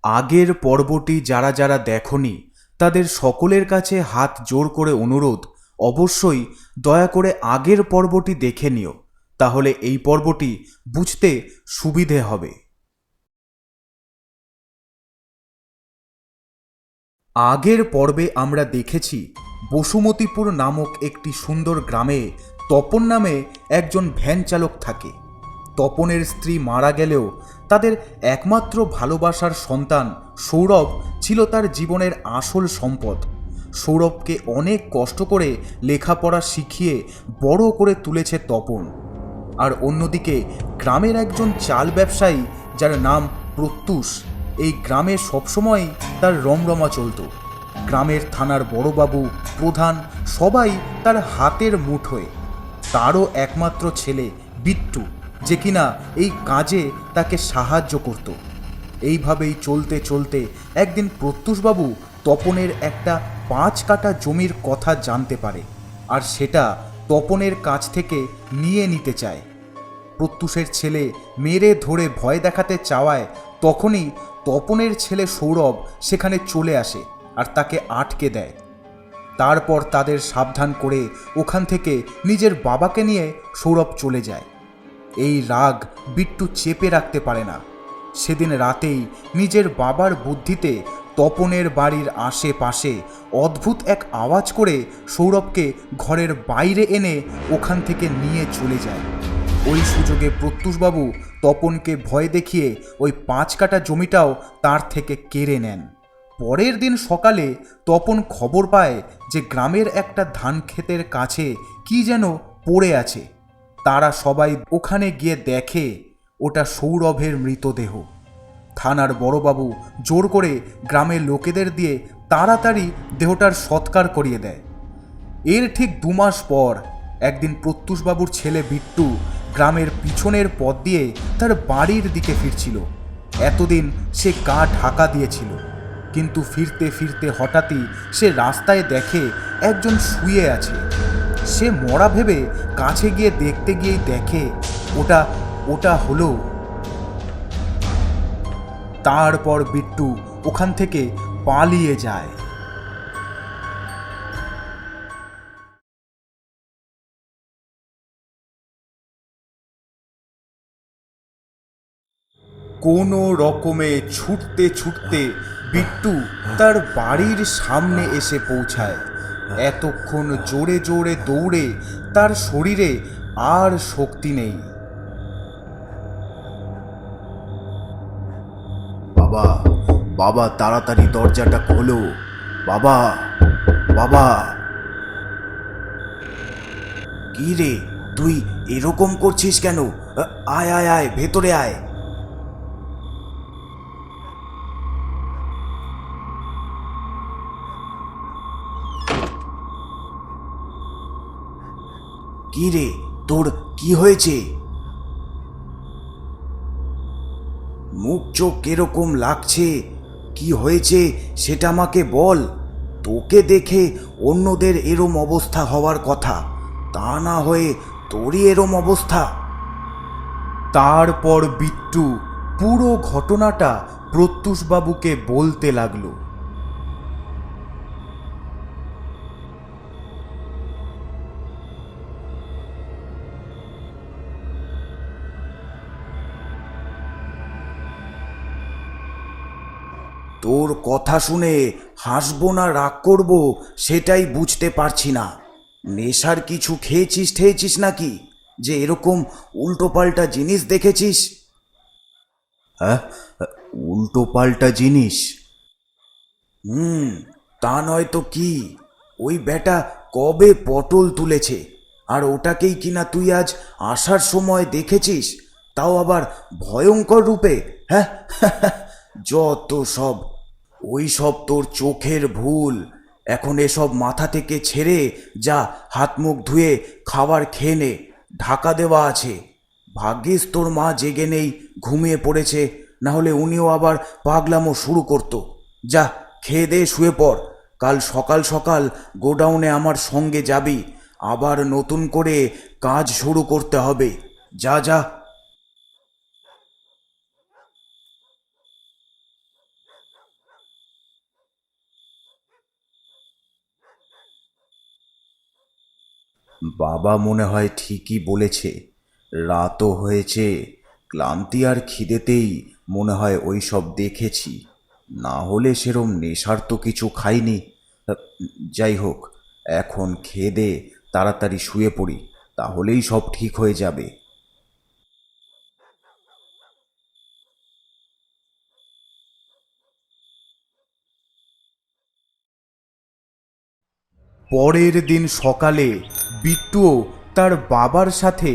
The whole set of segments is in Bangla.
আগের পর্বটি যারা যারা দেখনি তাদের সকলের কাছে হাত জোর করে অনুরোধ, অবশ্যই দয়া করে আগের পর্বটি দেখে নিও, তাহলে এই পর্বটি বুঝতে সুবিধে হবে। আগের পর্বে আমরা দেখেছি বসুমতীপুর নামক একটি সুন্দর গ্রামে তপন নামে একজন ভ্যান চালক থাকে। তপনের স্ত্রী মারা গেলেও তাদের একমাত্র ভালোবাসার সন্তান সৌরভ ছিল তার জীবনের আসল সম্পদ। সৌরভকে অনেক কষ্ট করে লেখাপড়া শিখিয়ে বড় করে তুলেছে তপন। আর অন্যদিকে গ্রামের একজন চাল ব্যবসায়ী যার নাম প্রত্যুষ, এই গ্রামে সবসময় তার রমরমা চলত। গ্রামের থানার বড়বাবু, প্রধান সবাই তার হাতের মুঠোয়। তারও একমাত্র ছেলে বিট্টু, যে কিনা এই কাজে তাকে সাহায্য করত। এইভাবেই চলতে চলতে একদিন প্রত্যুষবাবু তপনের একটা 5 কাঠা জমির কথা জানতে পারে, আর সেটা তপনের কাছ থেকে নিয়ে নিতে চায়। প্রত্যুষের ছেলে মেরে ধরে ভয় দেখাতে চাওয়ায় তখনই তপনের ছেলে সৌরভ সেখানে চলে আসে আর তাকে আটকে দেয়। তারপর তাদের সাবধান করে ওখান থেকে নিজের বাবাকে নিয়ে সৌরভ চলে যায়। এই রাগ বিট্টু চেপে রাখতে পারে না। সেদিন রাতেই নিজের বাবার বুদ্ধিতে তপনের বাড়ির আশেপাশে অদ্ভুত এক আওয়াজ করে সৌরভকে ঘরের বাইরে এনে ওখান থেকে নিয়ে চলে যায়। ওই সুযোগে প্রত্যুষবাবু তপনকে ভয় দেখিয়ে ওই 5 কাঠা জমিটাও তার থেকে কেড়ে নেন। পরের দিন সকালে তপন খবর পায় যে গ্রামের একটা ধান ক্ষেতের কাছে কি যেন পড়ে আছে। তারা সবাই ওখানে গিয়ে দেখে ওটা সৌরভের মৃতদেহ। থানার বড়বাবু জোর করে গ্রামের লোকেদের দিয়ে তাড়াতাড়ি দেহটার সৎকার করিয়ে দেয়। এর ঠিক 2 মাস পর একদিন প্রত্যুষবাবুর ছেলে বিট্টু গ্রামের পিছনের পথ দিয়ে তার বাড়ির দিকে ফিরছিল। এতদিন সে গা ঢাকা দিয়েছিল, কিন্তু ফিরতে ফিরতে হঠাৎই সে রাস্তায় দেখে একজন শুয়ে আছে। সে মরা ভেবে কাছে গিয়ে দেখতে গিয়েই দেখে ওটা হলো। তারপর বিট্টু ওখান থেকে পালিয়ে যায়। কোনো রকমে ছুটতে ছুটতে বিট্টু তার বাড়ির সামনে এসে পৌঁছায়। এতক্ষণ জোরে জোরে দৌড়ে তার শরীরে আর শক্তি নেই। বাবা, বাবা তাড়াতাড়ি দরজাটা খোলো, বাবা, বাবা। কি রে, তুই এরকম করছিস কেন? আয় আয় আয়, ভেতরে আয়। কি রে, তোর কি হয়েছে? মুখ চোখ কিরকম লাগছে? কি হয়েছে সেটা আমাকে বল। তোকে দেখে অন্যদের এরম অবস্থা হওয়ার কথা, তা না হয়ে তোরই এরম অবস্থা। তারপর বিট্টু পুরো ঘটনাটা প্রত্যুষবাবুকে বলতে লাগলো। তোর কথা শুনে হাসবো না রাগ করবো সেটাই বুঝতে পারছি না। নেশার কিছু খেয়েছিস নাকি, যে এরকম উল্টোপাল্টা জিনিস দেখেছিস? হ্যাঁ, উল্টোপাল্টা জিনিস? তা নয় তো কি। ওই বেটা কবে পটল তুলেছে, আর ওটাকেই কিনা তুই আজ আসার সময় দেখেছিস, তাও আবার ভয়ঙ্কর রূপে। হ্যাঁ, যত সব, ওই সব তোর চোখের ভুল। এখন এসব মাথা থেকে ছেড়ে যা, হাত মুখ ধুয়ে খাবার খেয়ে নে, ঢাকা দেওয়া আছে। ভাগ্যিস তোর মা জেগে নেই, ঘুমিয়ে পড়েছে, না হলে উনিও আবার পাগলামো শুরু করতো। যা, খেয়ে দে, শুয়ে পড়। কাল সকাল সকাল গোডাউনে আমার সঙ্গে যাবি, আবার নতুন করে কাজ শুরু করতে হবে। যা যা। বাবা মনে হয় ঠিকই বলেছে। রাতও হয়েছে, ক্লান্তি আর খিদেতেই মনে হয় ওই সব দেখেছি। না হলে সেরম নেশার তো কিছু খাইনি। যাই হোক, এখন খেয়ে দে, তাড়াতাড়ি শুয়ে পড়ি, তাহলেই সব ঠিক হয়ে যাবে। পরের দিন সকালে বিট্টুও তার বাবার সাথে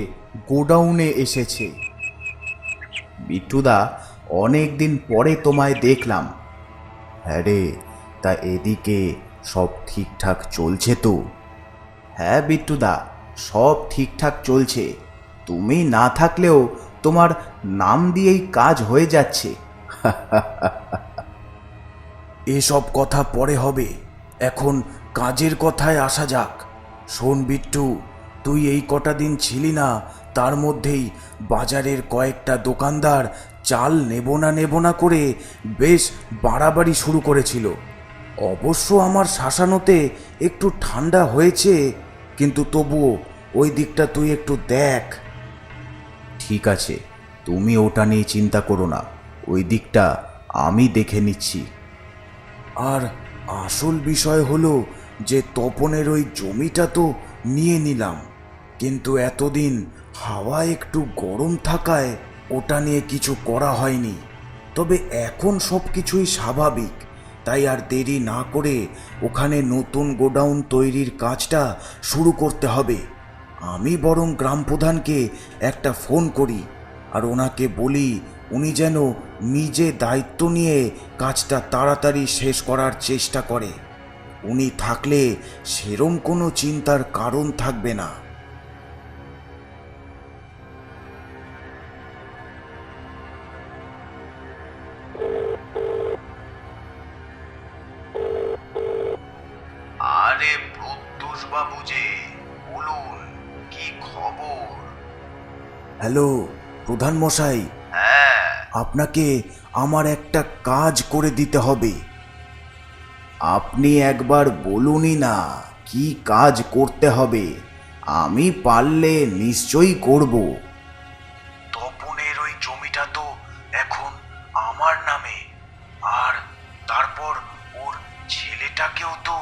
গোডাউনে এসেছে। বিট্টুদা, অনেক দিন পরে তোমায় দেখলাম। হ্যাঁ রে, তা এদিকে সব ঠিকঠাক চলছে তো? হ্যাঁ বিট্টুদা, সব ঠিকঠাক চলছে। তুমি না থাকলেও তোমার নাম দিয়েই কাজ হয়ে যাচ্ছে। এসব কথা পরে হবে, এখন কাজের কথায় আসা যাক। শোন বিট্টু, তুই এই কটা দিন ছিলি না, তার মধ্যেই বাজারের কয়েকটা দোকানদার চাল নেব না করে বেশ বাড়াবাড়ি শুরু করেছিল। অবশ্য আমার শাসানোতে একটু ঠান্ডা হয়েছে, কিন্তু তবুও ওই দিকটা তুই একটু দেখ। ঠিক আছে, তুমি ওটা নিয়ে চিন্তা করো না, ওই দিকটা আমি দেখে নিচ্ছি। আর আসল বিষয় হলো যে তপনের ওই জমিটা তো নিয়ে নিলাম, কিন্তু এতদিন হাওয়া একটু গরম থাকায় ওটা নিয়ে কিছু করা হয়নি। তবে এখন সব কিছুই স্বাভাবিক, তাই আর দেরি না করে ওখানে নতুন গোডাউন তৈরির কাজটা শুরু করতে হবে। আমি বরং গ্রাম প্রধানকে একটা ফোন করি আর ওনাকে বলি উনি যেন নিজে দায়িত্ব নিয়ে কাজটা তাড়াতাড়ি শেষ করার চেষ্টা করে। উনি থাকলে সেরম কোনো চিন্তার কারণ থাকবে না। আরে প্রত্যুষ বাবু যে, বলুন কি খবর? হ্যালো প্রধান মশাই। হ্যাঁ, আপনাকে আমার একটা কাজ করে দিতে হবে। আপনি একবার বলুনই না কি কাজ করতে হবে, আমি পারলে নিশ্চয়ই করব। তপনের ওই জমিটা তো এখন আমার নামে, আর তারপর ওর ছেলেটাকেও তো।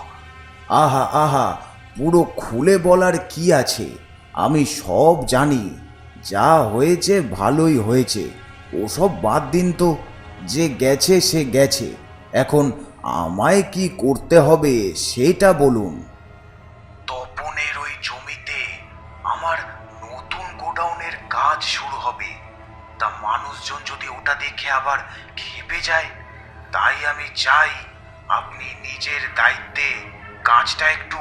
আহা আহা, পুরো খুলে বলার কি আছে, আমি সব জানি। যা হয়েছে ভালোই হয়েছে, ওসব বাদ দিন তো। যে গেছে সে গেছে, এখন আমায় কি করতে হবে সেটা বলুন। তপনের ওই জমিতে আমার নতুন গোডাউনের কাজ শুরু হবে, তা মানুষজন যদি ওটা দেখে আবার খেপে যায়, তাই আমি চাই আপনি নিজের দায়িত্বে কাজটা একটু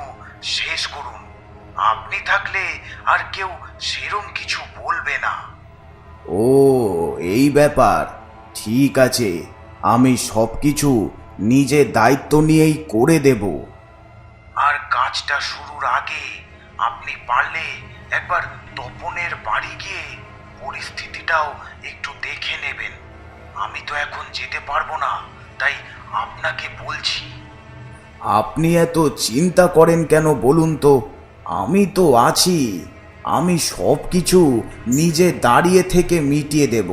শেষ করুন। আপনি থাকলে আর কেউ সেরম কিছু বলবে না। ও, এই ব্যাপার, ঠিক আছে, আমি সব কিছু নিজে দায়িত্ব নিয়েই করে দেব। আর কাজটা শুরুর আগে আপনি পারলে একবার তপনের বাড়ি গিয়ে পরিস্থিতিটাও একটু দেখে নেবেন। আমি তো এখন যেতে পারবো না, তাই আপনাকে বলছি। আপনি এত চিন্তা করেন কেন বলুন তো? আমি তো আছি, আমি সব কিছু নিজে দাঁড়িয়ে থেকে মিটিয়ে দেব।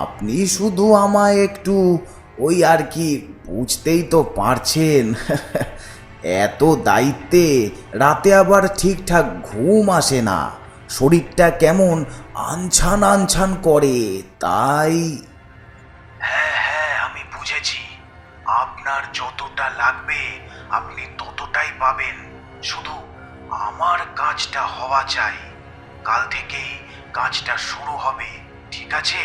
আপনি শুধু আমায় একটু ওই আর কি, বুঝতেই তো পারছেন। এত দায়িত্বে রাতে আবার ঠিকঠাক ঘুম আসে না, শরীরটা কেমন আনছান আনছান করে, তাই। হ্যাঁ হ্যাঁ, আমি বুঝেছি। আপনার যতটা লাগবে আপনি ততটাই পাবেন, শুধু আমার কাজটা হওয়া চাই। কাল থেকেই কাজটা শুরু হবে, ঠিক আছে?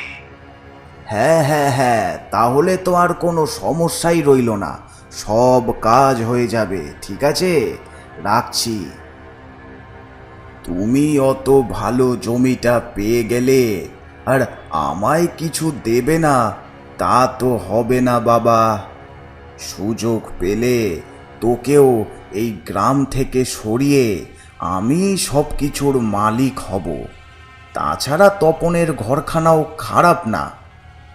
হ্যাঁ হ্যাঁ হ্যাঁ, তাহলে তো আর কোনো সমস্যাই রইল না, সব কাজ হয়ে যাবে, ঠিক আছে, রাখছি। তুমি অত ভালো জমিটা পেয়ে গেলে আর আমায় কিছু দেবে না, তা তো হবে না বাবা। সুযোগ পেলে তোকেও এই গ্রাম থেকে সরিয়ে আমি সব কিছুর মালিক হব। তাছাড়া তপনের ঘরখানাও খারাপ না,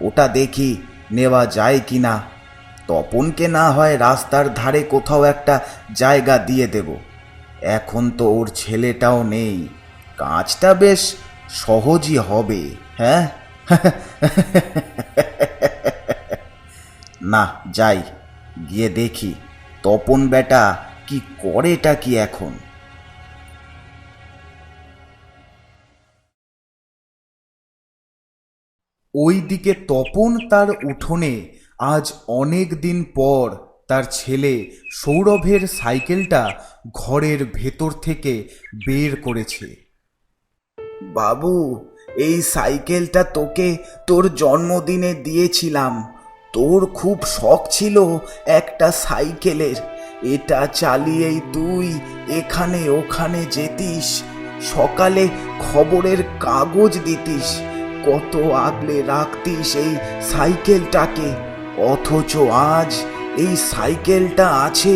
ওটা দেখি নেওয়া যায় কি না। তপনকে না হয় রাস্তার ধারে কোথাও একটা জায়গা দিয়ে দেব, এখন তো ওর ছেলেটাও নেই, কাজটা বেশ সহজই হবে। হ্যাঁ, না যাই, গিয়ে দেখি তপন বেটা কি করেটা কি এখন। ওইদিকে তপন তার উঠোনে আজ অনেক দিন পর তার ছেলে সৌরভের সাইকেলটা ঘরের ভেতর থেকে বের করেছে। বাবু, এই সাইকেলটা তোকে তোর জন্মদিনে দিয়েছিলাম। তোর খুব শখ ছিল একটা সাইকেলের। এটা চালিয়েই তুই এখানে ওখানে যেতিস, সকালে খবরের কাগজ দিতিস, কত আগলে রাখতিস এই সাইকেলটাকে। অথচ আজ এই সাইকেলটা আছে,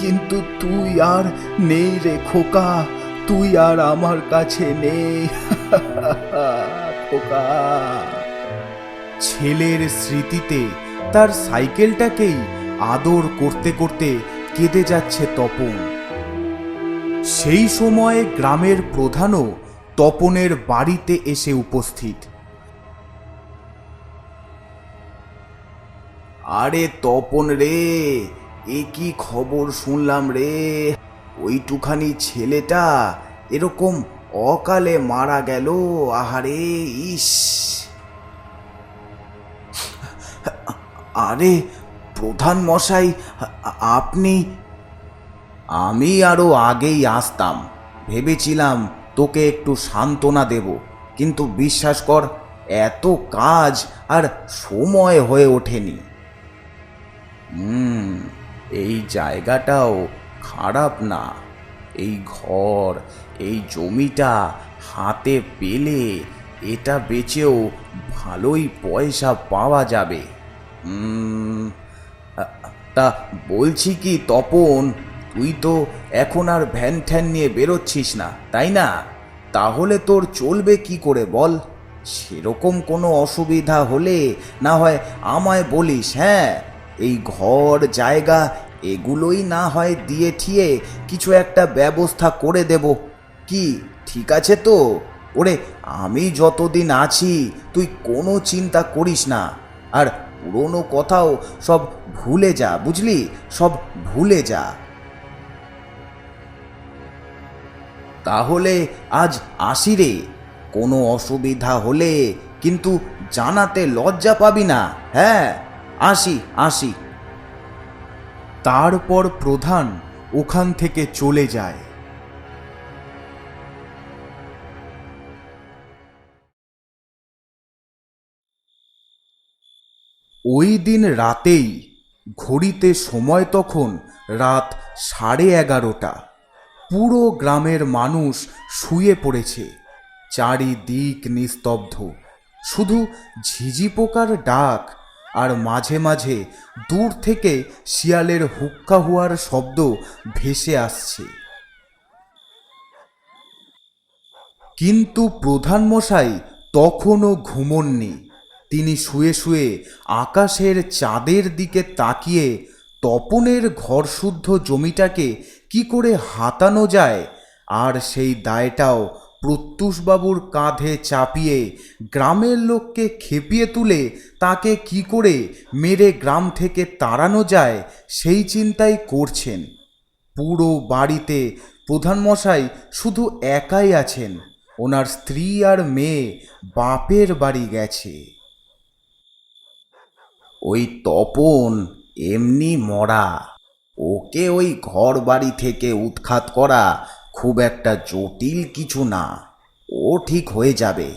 কিন্তু তুই আর নেই রে খোকা, তুই আর আমার কাছে নেই। খোকা। ছেলের স্মৃতিতে তার সাইকেলটাকেই আদর করতে করতে কেঁদে যাচ্ছে তপন। সেই সময় গ্রামের প্রধানও তপনের বাড়িতে এসে উপস্থিত। আরে তপন রে, এ কি খবর শুনলাম রে? ওইটুখানি ছেলেটা এরকম অকালে মারা গেল, আহারে, ইস। আরে প্রধান মশাই, আপনি? আমি আরো আগেই আসতাম, ভেবেছিলাম তোকে একটু সান্ত্বনা দেব, কিন্তু বিশ্বাস কর, এত কাজ আর সময় হয়ে ওঠেনি। এই জায়গাটাও খারাপ না। এই ঘর, এই জমিটা হাতে পেলে এটা বেচেও ভালোই পয়সা পাওয়া যাবে। তা বলছি কি তপন, তুই তো এখন আর ভ্যান ঠ্যান নিয়ে বেরোচ্ছিস না, তাই না? তাহলে তোর চলবে কি করে বল? সেরকম কোনো অসুবিধা হলে না হয় আমায় বলিস। হ্যাঁ, এই ঘর জায়গা এগুলোই না হয় দিয়ে ঠিয়ে কিছু একটা ব্যবস্থা করে দেব। কি ঠিক আছে তো? ওরে, আমি যতদিন আছি তুই কোনো চিন্তা করিস না। আর পুরনো কথাও সব ভুলে যা, বুঝলি? সব ভুলে যা। তাহলে আজ আসি রে। কোনো অসুবিধা হলে কিন্তু জানাতে লজ্জা পাবি না। হ্যাঁ, আসি আসি। তারপর প্রধান ওখান থেকে চলে যায়। ওই দিন রাতেই, ঘড়িতে সময় তখন রাত 11:30। পুরো গ্রামের মানুষ শুয়ে পড়েছে, চারিদিক নিস্তব্ধ, শুধু ঝিঝি পোকার ডাক আর মাঝে মাঝে দূর থেকে শিয়ালের হুক্কা হুয়ার শব্দ ভেসে আসছে। কিন্তু প্রধান মশাই তখনও ঘুমোননি। তিনি শুয়ে শুয়ে আকাশের চাঁদের দিকে তাকিয়ে তপনের ঘরশুদ্ধ জমিটাকে কি করে হাতানো যায় আর সেই দায়টাও প্রত্যুষবাবুর কাঁধে চাপিয়ে গ্রামের লোককে খেপিয়ে তুলে তাকে কি করে মেরে গ্রাম থেকে তাড়ানো যায় সেই চিন্তাই করছেন। পুরো বাড়িতে প্রধানমশাই শুধু একাই আছেন। ওনার স্ত্রী আর মেয়ে বাপের বাড়ি গেছে। ওই তপন এমনি মরা, ওকে ওই ঘর বাড়ি থেকে উৎখাত করা খুব একটা জটিল কিছু না, ও ঠিক হয়ে যাবে।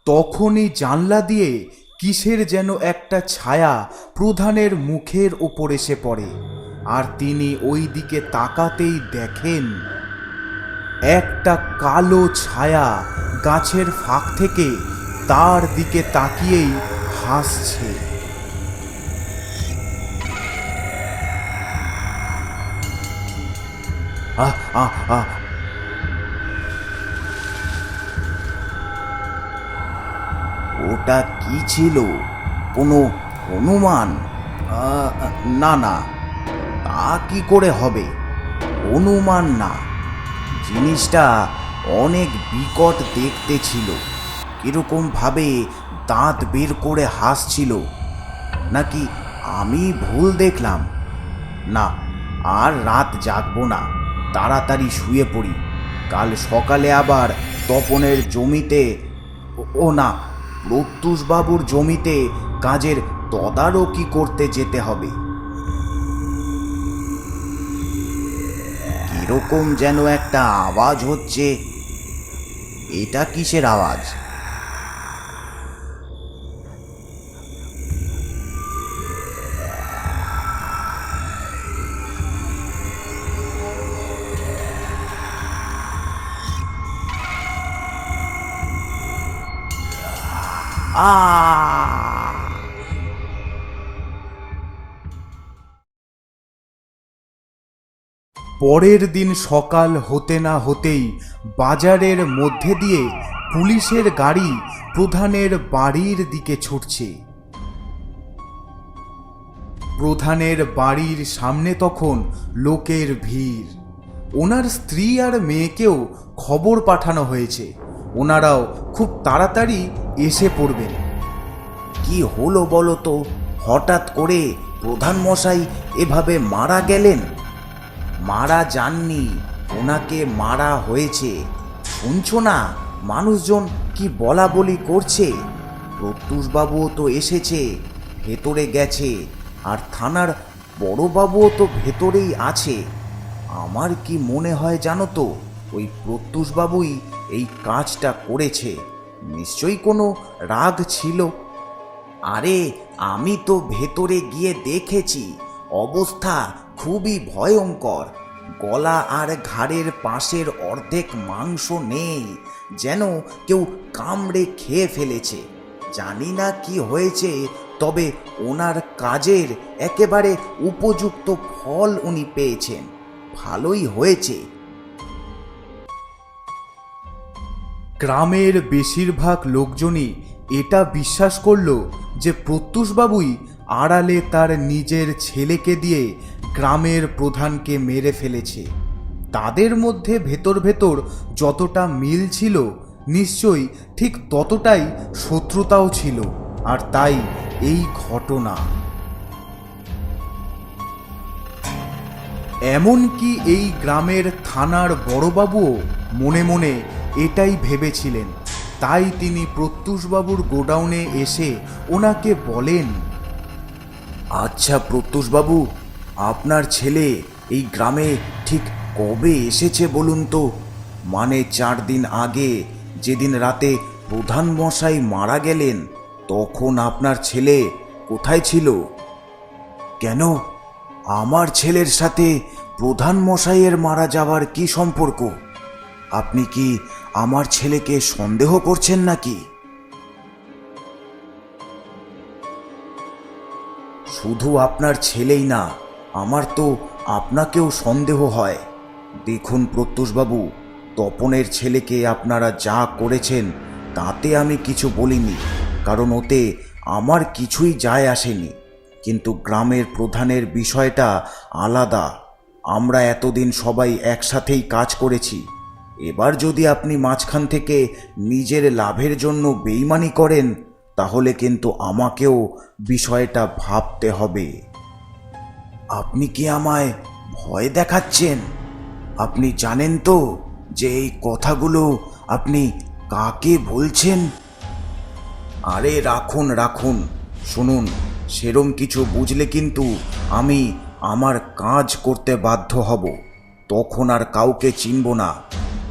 তখনই জানলা দিয়ে কিসের যেন একটা ছায়া প্রধানের মুখের ওপর এসে পড়ে, আর তিনি ওই দিকে তাকাতেই দেখেন একটা কালো ছায়া গাছের ফাঁক থেকে তার দিকে তাকিয়েই হাসছে। আহ আহ আহ ওটা কি ছিল? কোনো হনুমান? না না, তা কি করে হবে? অনুমান না, জিনিসটা অনেক বিকট দেখতে ছিল। কিরকম ভাবে দাঁত বের করে হাসছিল। নাকি আমি ভুল দেখলাম? না, আর রাত জাগবো না, তাড়াতাড়ি শুয়ে পড়ি। কাল সকালে আবার তপনের জমিতে, ও না, প্রত্যুষবাবুর জমিতে কাজের তদারকি করতে যেতে হবে। কিরকম যেন একটা আওয়াজ হচ্ছে। এটা কিসের আওয়াজ? পরের দিন সকাল হতে না হতেই বাজারের মধ্যে দিয়ে পুলিশের গাড়ি প্রধানের বাড়ির দিকে ছুটছে। প্রধানের বাড়ির সামনে তখন লোকের ভিড়। ওনার স্ত্রী আর মেয়েকেও খবর পাঠানো হয়েছে, ওনারাও খুব তাড়াতাড়ি এসে পড়বেন। কি হলো বলো তো? হঠাৎ করে প্রধান মশাই এভাবে মারা গেলেন? মারা যাননি, ওনাকে মারা হয়েছে। শুনছো না মানুষজন কি বলা বলি করছে? প্রত্যুষবাবুও তো এসেছে, ভেতরে গেছে, আর থানার বড়বাবুও তো ভেতরেই আছে। আমার কি মনে হয় জানো তো, ওই প্রত্যুষবাবুই এই কাজটা করেছে। নিশ্চয়ই কোনো রাগ ছিল। আরে আমি তো ভেতরে গিয়ে দেখেছি, অবস্থা খুবই ভয়ঙ্কর। গলা আর ঘাড়ের পাশের অর্ধেক মাংস নেই, যেন কেউ কামড়ে খেয়ে ফেলেছে। জানি না কি হয়েছে, তবে ওনার কাজের একেবারে উপযুক্ত ফল উনি পেয়েছেন। ভালোই হয়েছে। গ্রামের বেশিরভাগ লোকজনই এটা বিশ্বাস করল যে প্রত্যুষবাবুই আড়ালে তার নিজের ছেলেকে দিয়ে গ্রামের প্রধানকে মেরে ফেলেছে। তাদের মধ্যে ভেতর ভেতর যতটা মিল ছিল, নিশ্চয়ই ঠিক ততটাই শত্রুতাও ছিল, আর তাই এই ঘটনা। এমনকি এই গ্রামের থানার বড়বাবুও মনে মনে এটাই ভেবেছিলেন। তাই তিনি প্রত্যুষবাবুর গোডাউনে এসে ওনাকে বলেন, আচ্ছা প্রত্যুষবাবু, আপনার ছেলে এই গ্রামে ঠিক কবে এসেছে বলুন তো? মানে 4 দিন আগে, যেদিন রাতে প্রধান মশাই মারা গেলেন, তখন আপনার ছেলে কোথায় ছিল? কেন, আমার ছেলের সাথে প্রধান মশাইয়ের মারা যাওয়ার কি সম্পর্ক? আপনি কি আমার ছেলেকে সন্দেহ করছেন নাকি? শুধু আপনার ছেলেই না, আমার তো আপনাকেও সন্দেহ হয়। দেখুন প্রত্যুষবাবু, তপনের ছেলেকে আপনারা যা করেছেন তাতে আমি কিছু বলিনি, কারণ ওতে আমার কিছুই যায় আসেনি। কিন্তু গ্রামের প্রধানের বিষয়টা আলাদা। আমরা এতদিন সবাই একসাথেই কাজ করেছি। এবার যদি আপনি মাঝখান থেকে নিজের লাভের জন্য বেইমানি করেন, তাহলে কিন্তু আমাকেও বিষয়টা ভাবতে হবে। আপনি কি আমায় ভয় দেখাচ্ছেন? আপনি জানেন তো যে এই কথাগুলো আপনি কাকে বলছেন? আরে রাখুন রাখুন, শুনুন, সেরম কিছু বুঝলে কিন্তু আমি আমার কাজ করতে বাধ্য হব। তখন আর কাউকে চিনব না।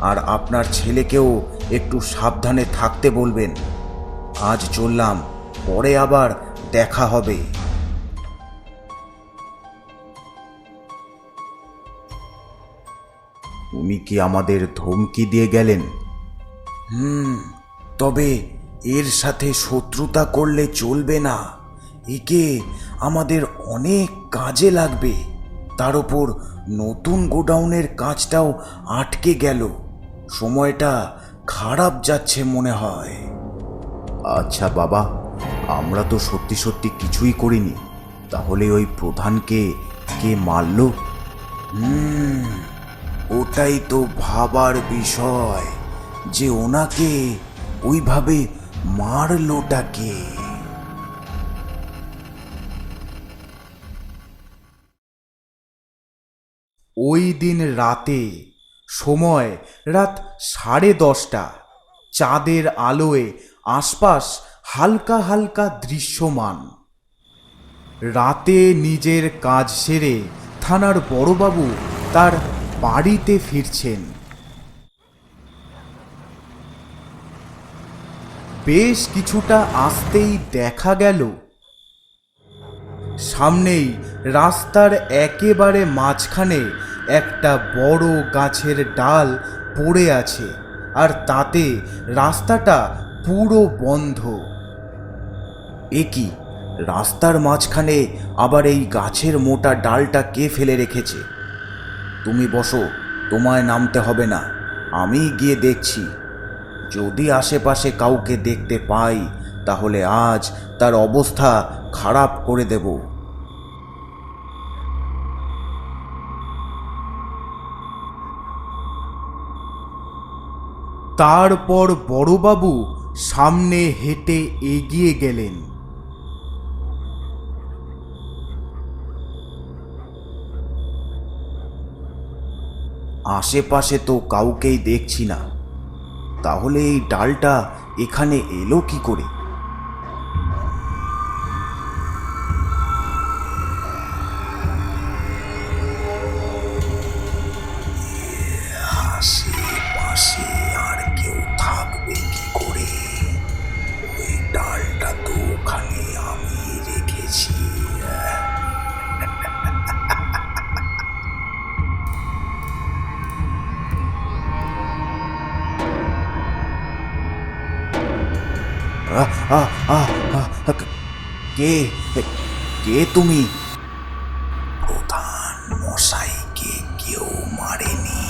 আর আপনার ছেলেকেও একটু সাবধানে থাকতে বলবেন। আজ চললাম, পরে আবার দেখা হবে। উনি কি আমাদের ধমকি দিয়ে গেলেন? তবে এর সাথে শত্রুতা করলে চলবে না। একে আমাদের অনেক কাজে লাগবে। তার উপর নতুন গোডাউনের কাজটাও আটকে গেল। সময়টা খারাপ যাচ্ছে মনে হয়। আচ্ছা বাবা, আমরা তো সত্যি সত্যি কিছুই করিনি। তাহলে ওই প্রধানকে কে মারল? ওটাই তো ভাবার বিষয় যে ওনাকে ওইভাবে মারলোটাকে। ওই দিন রাতে, সময় রাত 10:30, চাঁদের আলোয় আশপাশ হালকা হালকা দৃশ্যমান। রাতে নিজের কাজ সেরে থানার বড়বাবু তার বাড়িতে ফিরছেন। বেশ কিছুটা আসতেই দেখা গেল সামনেই রাস্তার একেবারে মাঝখানে একটা বড় গাছের ডাল পড়ে আছে, আর তাতে রাস্তাটা পুরো বন্ধ। এ কি, রাস্তার মাঝখানে আবার এই গাছের মোটা ডালটা কে ফেলে রেখেছে? তুমি বসো, তোমায় নামতে হবে না, আমি গিয়ে দেখছি। যদি আশেপাশে কাউকে দেখতে পাই তাহলে আজ তার অবস্থা খারাপ করে দেব। তারপর বড়বাবু সামনে হেঁটে এগিয়ে গেলেন। আশেপাশে তো কাউকেই দেখছি না, তাহলে এই ডালটা এখানে এলো কি করে? আশেপাশে আর কেউ থাকবে কি করে? ওই ডালটা তো ওখানে আমি রেখেছি। আহ, আহ, আহ, আহ, কে কে তুমি? প্রধান মশাইকে কেউ মারেনি,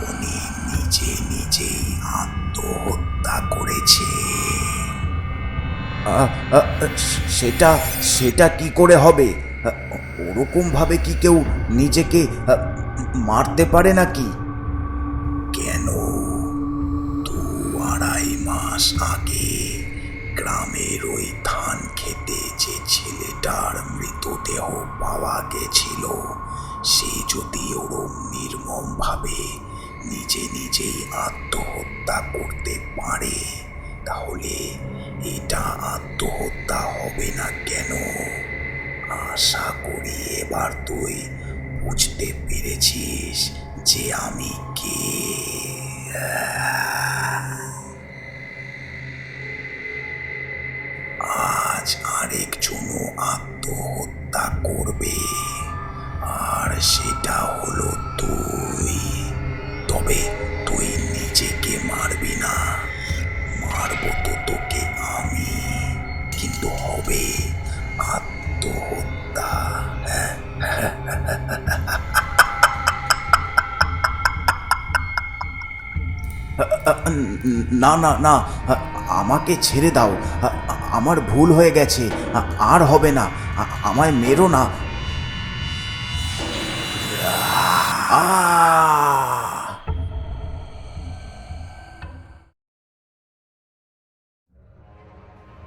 উনি নিজে নিজেই আত্মহত্যা করেছে। সেটা সেটা কি করে হবে? ওরকম ভাবে কি কেউ নিজেকে মারতে পারে নাকি? কেন, 2-2.5 মাস আগে গ্রামের ওই ধান খেতে যে ছেলেটার মৃতদেহ পাওয়া গেছিল, সে যদি ওরম নির্মম ভাবে নিজে নিজেই আত্মহত্যা করতে পারে, তাহলে এটা আত্মহত্যা হবে না কেন? আশা করি এবার তুই বুঝতে পেরেছিস যে আমি কে। আজ আরেকজনও আত্মহত্যা করবে, আর সেটা হলো তুই। তবে তুই নিজেকে মারবি না, মারবো তো তোকে আমি, কিন্তু হবে আত্মহত্যা। না না না, আমাকে ছেড়ে দাও, আমার ভুল হয়ে গেছে, আর হবে না, আমায় মেরো না।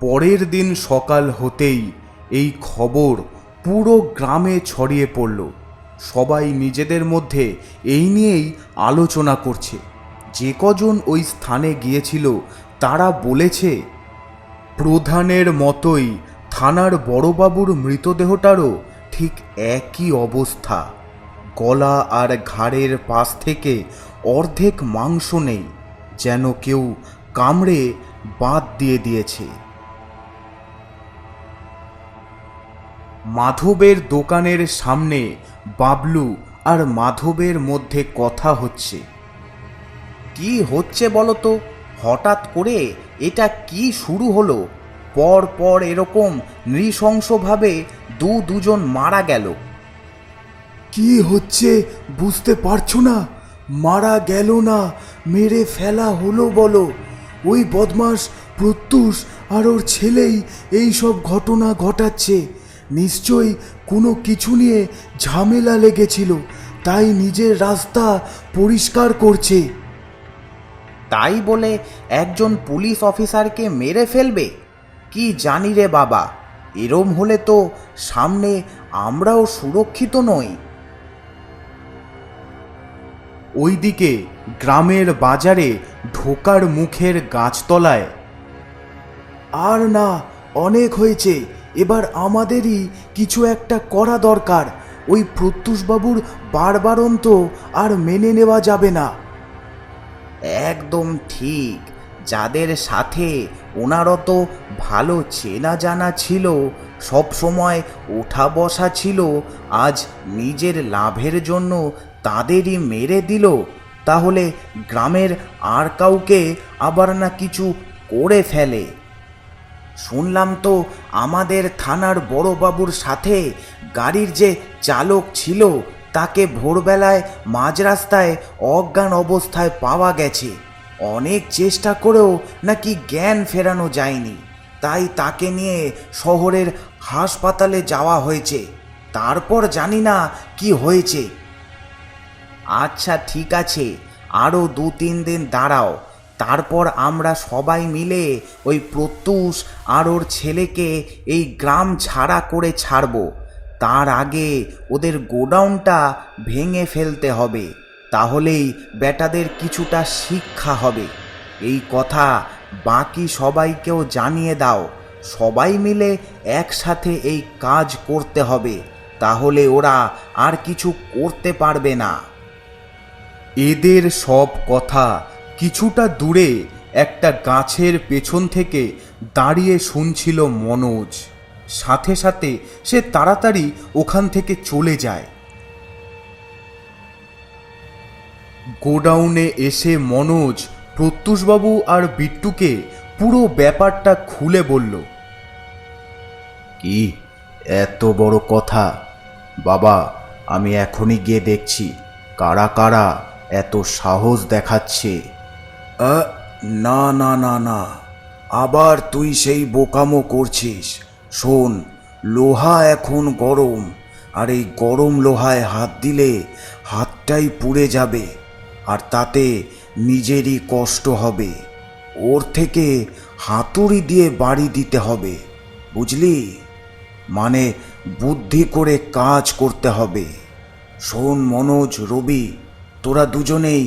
পরের দিন সকাল হতেই এই খবর পুরো গ্রামে ছড়িয়ে পড়ল। সবাই নিজেদের মধ্যে এই নিয়েই আলোচনা করছে। যে কজন ওই স্থানে গিয়েছিল তারা বলেছে, প্রধানের মতোই থানার বড়বাবুর মৃতদেহটারও ঠিক একই অবস্থা। গলা আর ঘাড়ের পাশ থেকে অর্ধেক মাংস নেই, যেন কেউ কামড়ে বাদ দিয়ে দিয়েছে। মাধবের দোকানের সামনে বাবলু আর মাধবের মধ্যে কথা হচ্ছে। কি হচ্ছে বলো তো? হঠাৎ করে এটা কি শুরু হলো? পর পর এরকম নৃশংসভাবে দুজন মারা গেল। কি হচ্ছে বুঝতে পারছো না? মারা গেল না, মেরে ফেলা হলো বলো। ওই বদমাস প্রত্যুষ আর ওর ছেলেই এই সব ঘটনা ঘটাচ্ছে। নিশ্চয়ই কোনো কিছু নিয়ে ঝামেলা লেগেছিল, তাই নিজের রাস্তা পরিষ্কার করছে। তাই বলে একজন পুলিশ অফিসারকে মেরে ফেলবে? কি জানি রে বাবা, এরম হলে তো সামনে আমরাও সুরক্ষিত নই। ওইদিকে গ্রামের বাজারে ঢোকার মুখের গাছতলায়, আর না, অনেক হয়েছে, এবার আমাদেরই কিছু একটা করা দরকার। ওই প্রত্যুষবাবুর বারবারন্ত আর মেনে নেওয়া যাবে না। একদম ঠিক। যাদের সাথে ওনারও তো ভালো চেনা জানা ছিল, সব সময় ওঠা বসা ছিল, আজ নিজের লাভের জন্য তাদেরই মেরে দিল। তাহলে গ্রামের আর কাউকে আবার না কিছু করে ফেলে। শুনলাম তো আমাদের থানার বড়বাবুর সাথে গাড়ির যে চালক ছিল তাকে ভোরবেলায় মাঝ রাস্তায় অজ্ঞান অবস্থায় পাওয়া গেছে। অনেক চেষ্টা করেও নাকি জ্ঞান ফেরানো যায়নি, তাই তাকে নিয়ে শহরের হাসপাতালে যাওয়া হয়েছে। তারপর জানি না কি হয়েছে। আচ্ছা ঠিক আছে, আরও 2-3 দিন দাঁড়াও, তারপর আমরা সবাই মিলে ওই প্রত্যুষ আর ওর ছেলেকে এই গ্রাম ছাড়া করে ছাড়ব। তার আগে ওদের গোডাউনটা ভেঙে ফেলতে হবে, তাহলেই বেটাদের কিছুটা শিক্ষা হবে। এই কথা বাকি সবাইকেও জানিয়ে দাও। সবাই মিলে একসাথে এই কাজ করতে হবে, তাহলে ওরা আর কিছু করতে পারবে না। এদের সব কথা কিছুটা দূরে একটা গাছের পেছন থেকে দাঁড়িয়ে শুনছিল মনোজ। সাথে সাথে সে তাড়াতাড়ি ওখান থেকে চলে যায়। গোডাউনে এসে মনোজ প্রত্যুষবাবু আর বিট্টুকে পুরো ব্যাপারটা খুলে বলল। কি এত বড় কথা? বাবা, আমি এখনই গিয়ে দেখছি কারা কারা এত সাহস দেখাচ্ছে। না না না না, আবার তুই সেই বোকামো করছিস। শোন, লোহা এখন গরম, আর এই গরম লোহায় হাত দিলে হাতটাই পুড়ে যাবে, আর তাতে নিজেরই কষ্ট হবে। ওর থেকে হাতুড়ি দিয়ে বাড়ি দিতে হবে, বুঝলি? মানে বুদ্ধি করে কাজ করতে হবে। শোন মনোজ, রবি, তোরা দুজনেই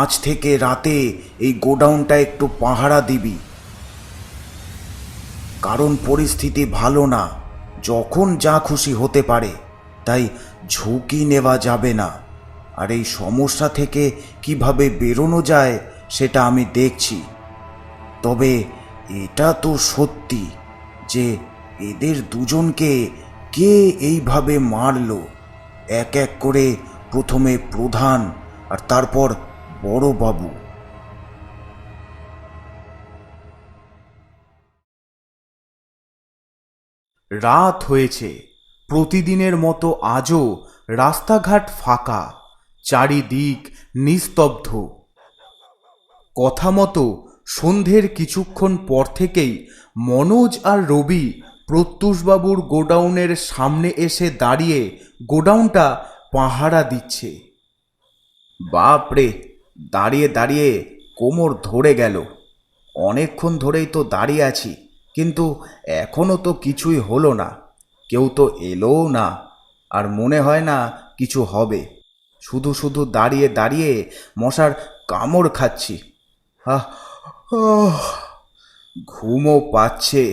আজ থেকে রাতে এই গোডাউনটা একটু পাহারা দিবি, কারণ পরিস্থিতি ভালো না, যখন যা খুশি হতে পারে, তাই ঝুঁকি নেওয়া যাবে না। আর এই সমস্যা থেকে কিভাবে বেরোনো যায় সেটা আমি দেখছি। তবে এটা তো সত্যি যে এদের দুজনকে কে এইভাবে মারলো। এক এক করে প্রথমে প্রধান আর তারপর বড়বাবু। রাত হয়েছে। প্রতিদিনের মতো আজও রাস্তাঘাট ফাঁকা, চারিদিক নিস্তব্ধ। কথা মতো সন্ধ্যের কিছুক্ষণ পর থেকেই মনোজ আর রবি প্রত্যুষবাবুর গোডাউনের সামনে এসে দাঁড়িয়ে গোডাউনটা পাহারা দিচ্ছে। বাপরে, দাঁড়িয়ে দাঁড়িয়ে কোমর ধরে গেল। অনেকক্ষণ ধরেই তো দাঁড়িয়ে আছি, কিন্তু এখনো তো কিছুই হলো না। কেউ তো এলোও না, আর মনে হয় না কিছু হবে। শুধু শুধু দাঁড়িয়ে দাঁড়িয়ে মশার কামড় খাচ্ছি। আহ আহ, ঘুমও পাচ্ছে।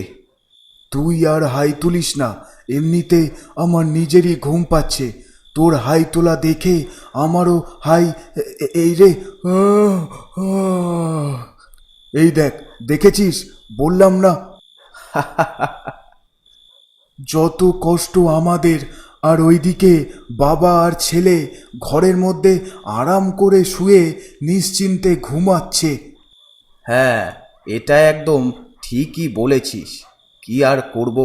তুই আর হাই তুলিস না, এমনিতে আমার নিজেরই ঘুম পাচ্ছে। তোর হাই তোলা দেখে আমারও হাই। এই রে, আহ, আহ। এই দেখ, দেখেছিস? বললাম না। যত কষ্ট আমাদের, আর ওইদিকে বাবা আর ছেলে ঘরের মধ্যে আরাম করে শুয়ে নিশ্চিন্তে ঘুমাচ্ছে। হ্যাঁ, এটা একদম ঠিকই বলেছিস। কি আর করব,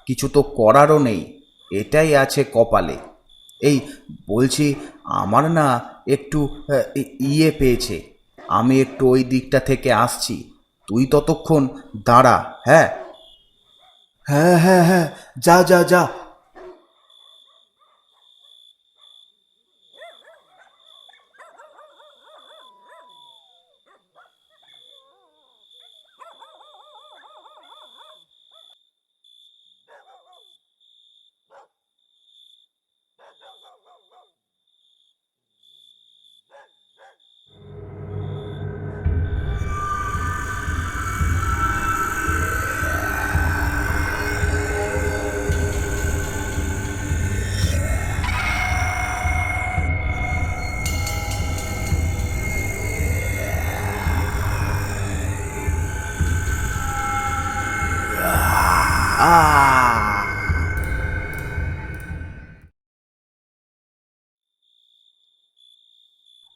কিছু তো করারও নেই, এটাই আছে কপালে। এই বলছি, আমার না একটু ইয়ে পেয়েছে। আমি একটু ওই দিকটা থেকে আসছি, তুই ততক্ষণ দাঁড়া। হ্যাঁ হ্যাঁ হ্যাঁ হ্যাঁ, যা যা যা।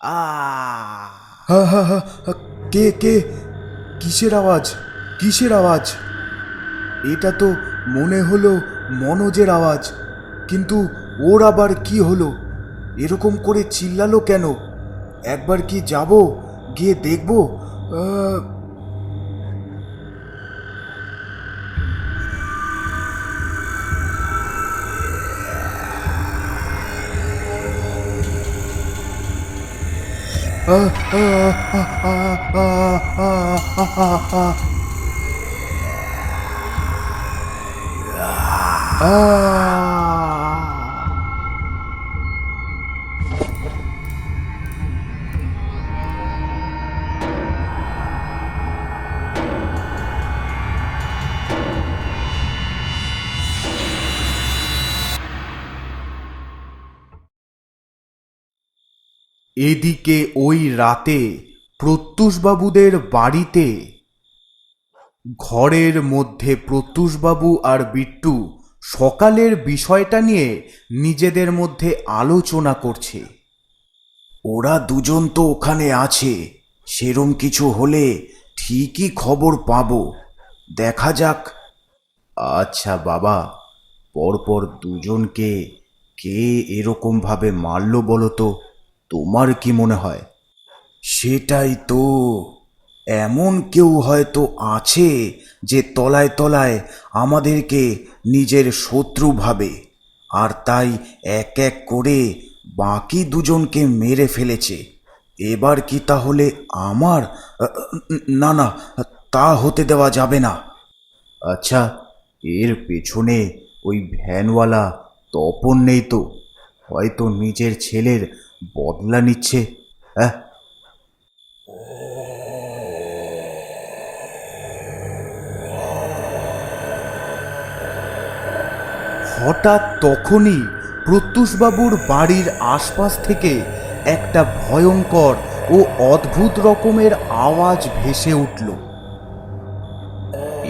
হা হা হা, কে কে? কিসের আওয়াজ? কিসের আওয়াজ? এটা তো মনে হলো মনোজের আওয়াজ, কিন্তু ওর আবার কি হলো? এরকম করে চিল্লালো কেন? একবার কি যাব, গিয়ে দেখব? আহ, আহ, আহ, আহ, আহ, আহ, আহ, আহ, আহ, আহ। এদিকে ওই রাতে প্রত্যুষবাবুদের বাড়িতে ঘরের মধ্যে প্রত্যুষবাবু আর বিট্টু সকালের বিষয়টা নিয়ে নিজেদের মধ্যে আলোচনা করছে। ওরা দুজন তো ওখানে আছে, সেরম কিছু হলে ঠিকই খবর পাবো। দেখা যাক। আচ্ছা বাবা, পরপর দুজনকে কে এরকম ভাবে মারলো বলো তো? তোমার কি মনে হয়? সেটাই তো, এমন কেউ হয়তো আছে যে তলায় তলায় আমাদেরকে নিজের শত্রু ভাবে, আর তাই এক এক করে বাকি দুজনকে মেরে ফেলেছে। এবার কি তাহলে আমার? না না, তা হতে দেওয়া যাবে না। আচ্ছা, এর পেছনে ওই ভ্যানওয়ালা তপন নেই তো? হয়তো নিজের ছেলের বদলা নিচ্ছে। হ্যাঁ। হঠাৎ তখনই প্রত্যুষবাবুর বাড়ির আশপাশ থেকে একটা ভয়ঙ্কর ও অদ্ভুত রকমের আওয়াজ ভেসে উঠল।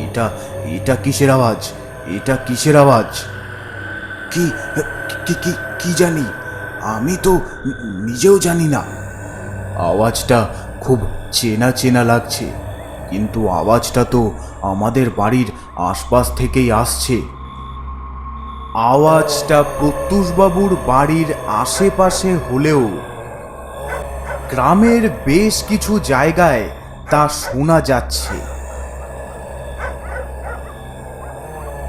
এটা এটা কিসের আওয়াজ? এটা কিসের আওয়াজ? কি কি কি কি জানি, আমি তো নিজেও জানি না। আওয়াজটা খুব চেনা চেনা লাগছে, কিন্তু আওয়াজটা তো আমাদের বাড়ির আশপাশ থেকেই আসছে। আওয়াজটা প্রত্যুষবাবুর বাড়ির আশেপাশে হলেও গ্রামের বেশ কিছু জায়গায় তা শোনা যাচ্ছে।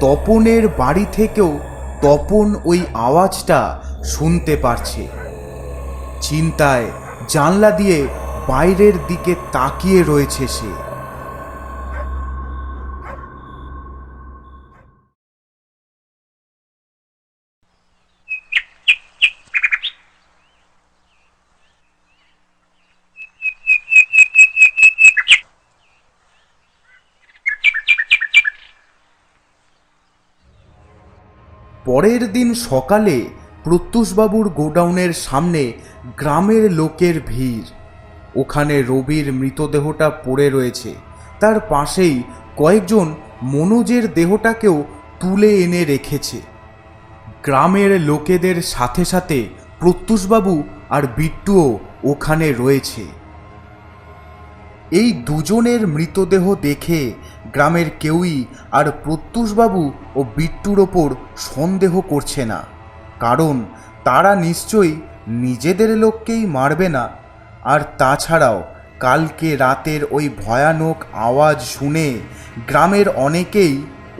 তপনের বাড়ি থেকেও তপন ওই আওয়াজটা শুনতে পারছে। চিন্তায় জানলা দিয়ে বাইরের দিকে তাকিয়ে রয়েছে সে। পরের দিন সকালে প্রত্যুষবাবুর গোডাউনের সামনে গ্রামের লোকের ভিড়। ওখানে রবির মৃতদেহটা পড়ে রয়েছে, তার পাশেই কয়েকজন মনোজের দেহটাকেও তুলে এনে রেখেছে। গ্রামের লোকেদের সাথে সাথে প্রত্যুষবাবু আর বিট্টুও ওখানে রয়েছে। এই দুজনের মৃতদেহ দেখে গ্রামের কেউই আর প্রত্যুষবাবু ও বিট্টুর ওপর সন্দেহ করছে না, কারণ তারা নিশ্চয়ই নিজেদের লোককেই মারবে না। আর তাছাড়াও কালকে রাতের ওই ভয়ানক আওয়াজ শুনে গ্রামের অনেকেই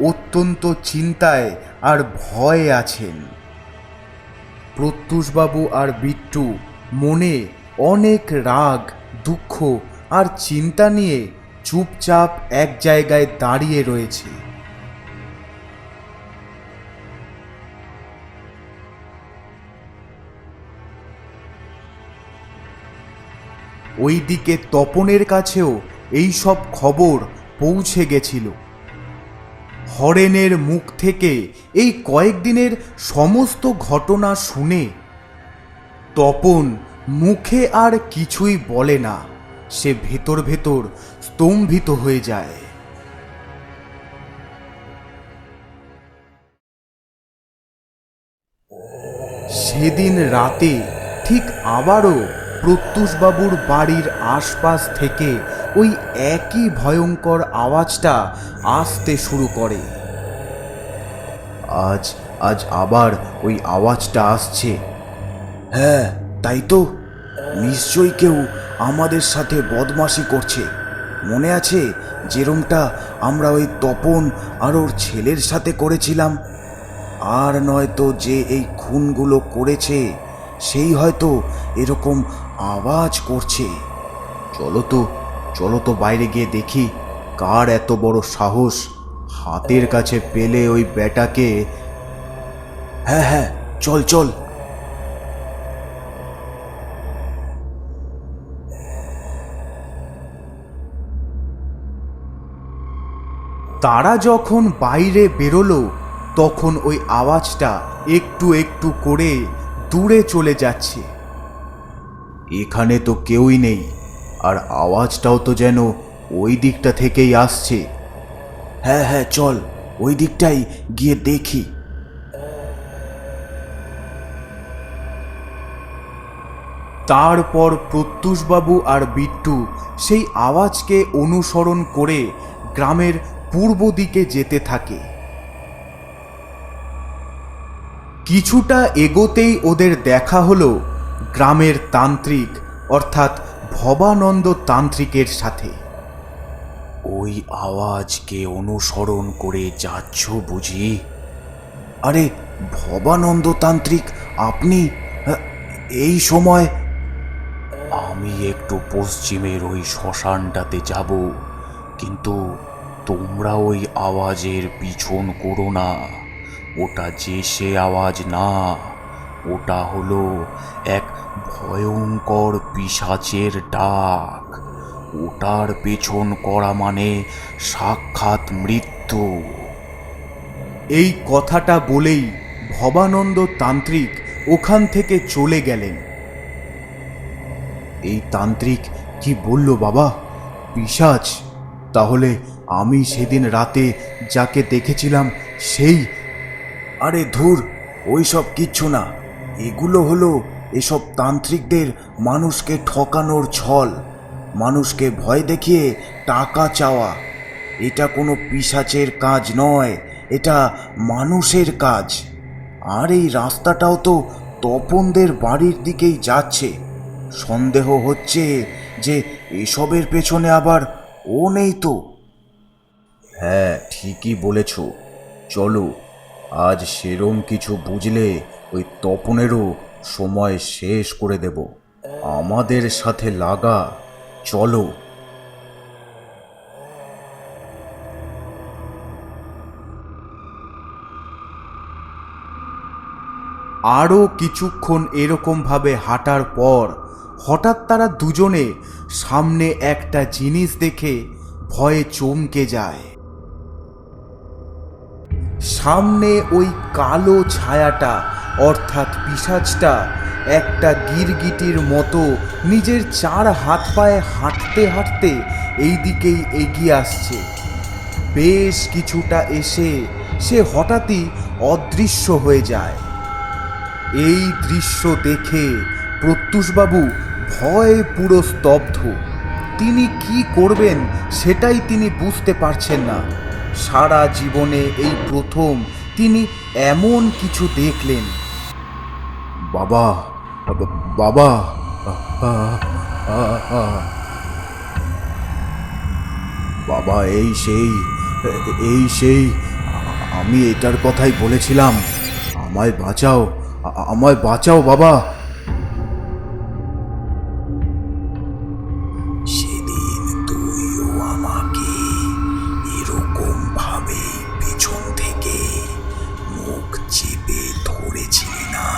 অত্যন্ত চিন্তায় আর ভয়ে আছেন। প্রত্যুষবাবু আর বিট্টু মনে অনেক রাগ, দুঃখ আর চিন্তা নিয়ে চুপচাপ এক জায়গায় দাঁড়িয়ে রয়েছে। ওইদিকে তপনের কাছেও এই সব খবর পৌঁছে গেছিল। হরেনের মুখ থেকে এই কয়েকদিনের সমস্ত ঘটনা শুনে তপন মুখে আর কিছুই বলে না, সে ভেতর ভেতর স্তম্ভিত হয়ে যায়। সেদিন রাতে ঠিক আবারও প্রত্যুষবাবুর বাড়ির আশপাশ থেকে ওই একই ভয়ঙ্কর আওয়াজটা আসতে শুরু করে। আজ আজ আবার ওই আওয়াজটা আসছে। হ্যাঁ, তাই তো, নিশ্চয়ই কেউ আমাদের সাথে বদমাশি করছে। মনে আছে যেরমটা আমরা ওই তপন আর ওর ছেলের সাথে করেছিলাম? আর নয়তো যে এই খুনগুলো করেছে সেই হয়তো এরকম আওয়াজ করছে। চলো তো বাইরে গিয়ে দেখি কার এত বড় সাহস হাতের কাছে পেলে ওই বেটাকে। হ্যাঁ হ্যাঁ, চল চল। তারা যখন বাইরে বেরোলো তখন ওই আওয়াজটা একটু একটু করে দূরে চলে যাচ্ছে। এখানে তো কেউই নেই, আর আওয়াজটাও তো যেন ওই দিকটা থেকেই আসছে। হ্যাঁ হ্যাঁ, চল ওই দিকটাই গিয়ে দেখি। তারপর প্রত্যুষবাবু আর বিট্টু সেই আওয়াজকে অনুসরণ করে গ্রামের পূর্ব দিকে যেতে থাকে। কিছুটা এগোতেই ওদের দেখা হলো গ্রামের তান্ত্রিক অর্থাৎ ভবানন্দ তান্ত্রিকের সাথে। ওই আওয়াজকে অনুসরণ করে যাচ্ছ বুঝি? আরে ভবানন্দ তান্ত্রিক, আপনি এই সময়? আমি একটু পশ্চিমের ওই শ্মশানটাতে যাব, কিন্তু তোমরা ওই আওয়াজের পিছন করো না। ওটা যে সে আওয়াজ না, ওটা হলো এক ভয়ঙ্কর পিশাচের ডাক। ওটার পেছন করা মানে সাক্ষাৎ মৃত্যু। এই কথাটা বলেই ভবানন্দ তান্ত্রিক ওখান থেকে চলে গেলেন। এই তান্ত্রিক কি বলল বাবা? পিশাচ? তাহলে আমি সেদিন রাতে যাকে দেখেছিলাম সেই? আরে ধুর, ওই সব কিচ্ছু না। এগুলো হলো এসব তান্ত্রিকদের মানুষকে ঠকানোর ছল, মানুষকে ভয় দেখিয়ে টাকা চাওয়া। এটা কোনো পিশাচের কাজ নয়, এটা মানুষের কাজ। আর এই রাস্তাটাও তো তপনদের বাড়ির দিকেই যাচ্ছে। সন্দেহ হচ্ছে যে এসবের পেছনে আবার ও নেই তো। হ্যাঁ, ঠিকই বলেছ। চলো, আজ সেরম কিছু বুঝলে ওই তপনেরও সময় শেষ করে দেব। আমাদের সাথে লাগা, চলো। আরও কিছুক্ষণ এরকমভাবে হাঁটার পর হঠাৎ তারা দুজনে সামনে একটা জিনিস দেখে ভয়ে চমকে যায়। সামনে ওই কালো ছায়াটা অর্থাৎ পিশাচটা একটা গিরগিটির মতো নিজের চার হাত পায়ে হাঁটতে হাঁটতে এই দিকেই এগিয়ে আসছে। বেশ কিছুটা এসে সে হঠাৎই অদৃশ্য হয়ে যায়। এই দৃশ্য দেখে প্রত্যুষবাবু ভয়ে পুরো স্তব্ধ। তিনি কি করবেন সেটাই তিনি বুঝতে পারছেন না। সারা জীবনে এই প্রথম তিনি এমন কিছু দেখলেন। বাবা, বাবা, বাবা, এই সেই, আমি এটার কথাই বলেছিলাম। আমায় বাঁচাও, আমায় বাঁচাও বাবা। সেদিন তুইও আমাকে এরকম ভাবে পেছন থেকে মুখ চেপে ধরেছিলি না?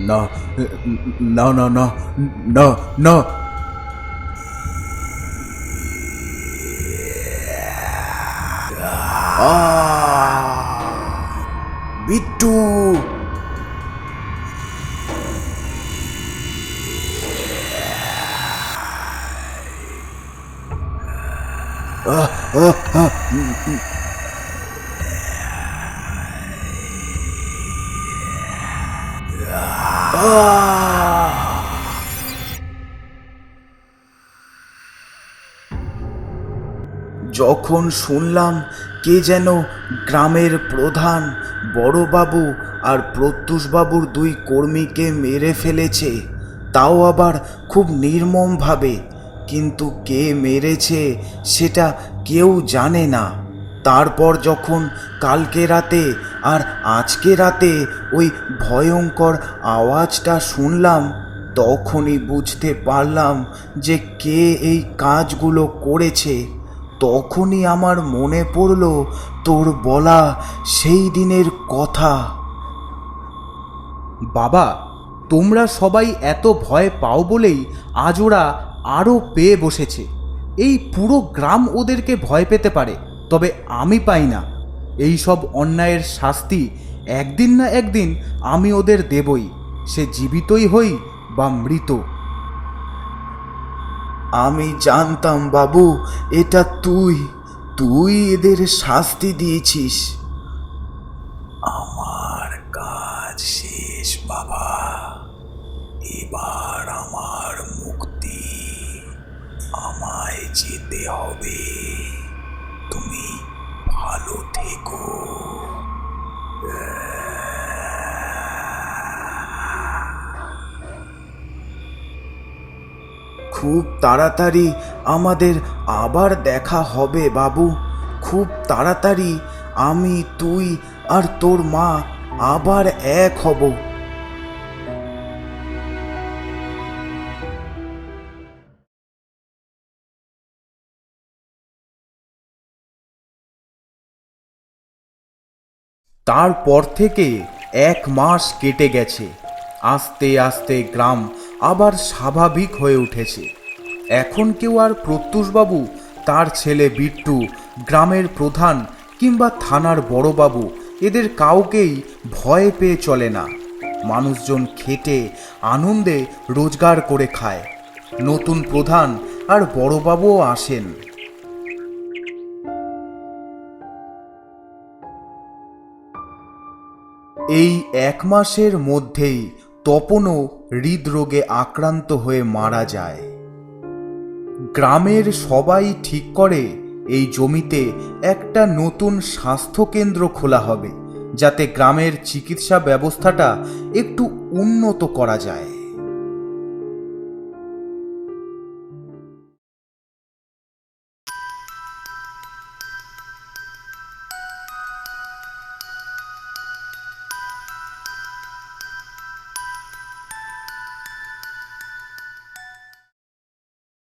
না না না না না না। বিট্টু! যখন শুনলাম কে যেন গ্রামের প্রধান বড়বাবু আর প্রত্যুষবাবুর দুই কর্মীকে মেরে ফেলেছে, তাও আবার খুব নির্মমভাবে, কিন্তু কে মেরেছে সেটা কেউ জানে না। তারপর যখন কালকে রাতে আর আজকে রাতে ওই ভয়ঙ্কর আওয়াজটা শুনলাম, তখনই বুঝতে পারলাম যে কে এই কাজগুলো করেছে। তখনই আমার মনে পড়ল তোর বলা সেই দিনের কথা। বাবা, তোমরা সবাই এত ভয় পাও বলেই আজ ওরা আরও পেয়ে বসেছে। এই পুরো গ্রাম ওদেরকে ভয় পেতে পারে, তবে আমি পাই না। এই সব অন্যায়ের শাস্তি একদিন না একদিন আমি ওদের দেবই, সে জীবিতই হই বা মৃত। আমি জানতাম বাবু, এটা তুই এদের শাস্তি দিয়েছিস। আমার কাজ শেষ বাবা, এবার আমার মুক্তি। আমায় যেতে হবে, তুমি ভালো থেকো। খুব তাড়াতাড়ি আমাদের আবার দেখা হবে বাবু, খুব তাড়াতাড়ি আমি, তুই আর তোর মা আবার এক হব। তারপর থেকে 1 মাস কেটে গেছে। আস্তে আস্তে গ্রাম আবার স্বাভাবিক হয়ে উঠেছে। এখন কেউ আর প্রত্যুষবাবু, তার ছেলে বিট্টু, গ্রামের প্রধান কিংবা থানার বড়বাবু, এদের কাউকেই ভয় পেয়ে চলে না। মানুষজন খেটে আনন্দে রোজগার করে খায়। নতুন প্রধান আর বড়বাবুও আসেন। এই 1 মাসের মধ্যেই তপনও হৃদরোগে আক্রান্ত হয়ে মারা যায়। গ্রামের সবাই ঠিক করে এই জমিতে একটা নতুন স্বাস্থ্যকেন্দ্র খোলা হবে, যাতে গ্রামের চিকিৎসা ব্যবস্থাটা একটু উন্নত করা যায়।